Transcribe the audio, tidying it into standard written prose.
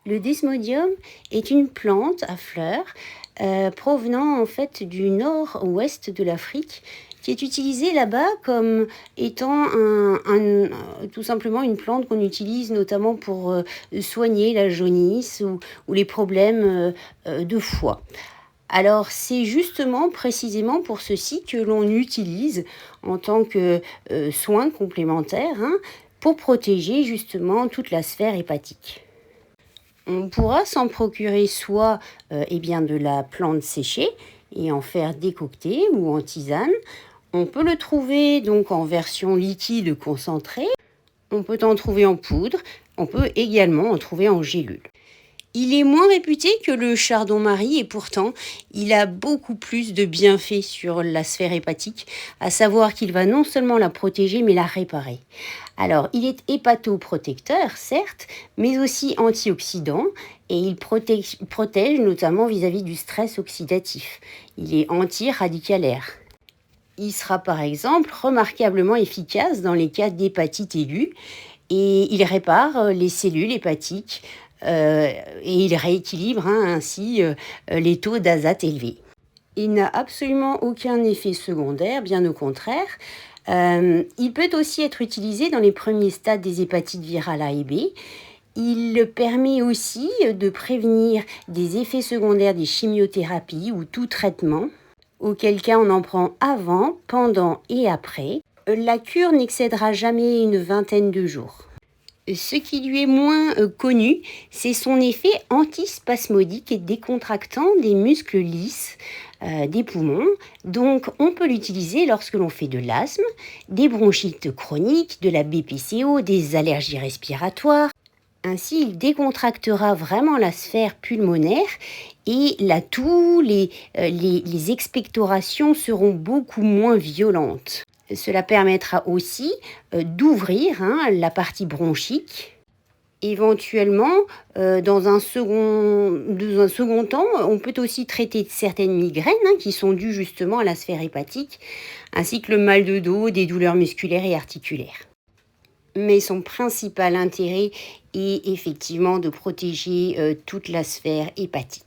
Le desmodium est une plante à fleurs provenant en fait du nord-ouest de l'Afrique, qui est utilisée là-bas comme étant tout simplement une plante qu'on utilise notamment pour soigner la jaunisse ou les problèmes de foie. Alors c'est justement précisément pour ceci que l'on utilise en tant que soin complémentaire, hein, pour protéger justement toute la sphère hépatique. On pourra s'en procurer soit de la plante séchée et en faire décocter ou en tisane. On peut le trouver donc en version liquide concentrée. On peut en trouver en poudre. On peut également en trouver en gélule. Il est moins réputé que le chardon-marie et pourtant, il a beaucoup plus de bienfaits sur la sphère hépatique, à savoir qu'il va non seulement la protéger, mais la réparer. Alors, il est hépatoprotecteur, certes, mais aussi antioxydant et il protège notamment vis-à-vis du stress oxydatif. Il est anti-radicalaire. Il sera par exemple remarquablement efficace dans les cas d'hépatite aiguë et il répare les cellules hépatiques et il rééquilibre ainsi les taux d'azote élevés. Il n'a absolument aucun effet secondaire, bien au contraire. Il peut aussi être utilisé dans les premiers stades des hépatites virales A et B. Il permet aussi de prévenir des effets secondaires des chimiothérapies ou tout traitement, auquel cas on en prend avant, pendant et après. La cure n'excédera jamais une vingtaine de jours. Ce qui lui est moins connu, c'est son effet antispasmodique et décontractant des muscles lisses des poumons. Donc, on peut l'utiliser lorsque l'on fait de l'asthme, des bronchites chroniques, de la BPCO, des allergies respiratoires. Ainsi, il décontractera vraiment la sphère pulmonaire et la toux, les expectorations seront beaucoup moins violentes. Cela permettra aussi d'ouvrir la partie bronchique. Éventuellement, dans un second temps, on peut aussi traiter certaines migraines qui sont dues justement à la sphère hépatique, ainsi que le mal de dos, des douleurs musculaires et articulaires. Mais son principal intérêt est effectivement de protéger toute la sphère hépatique.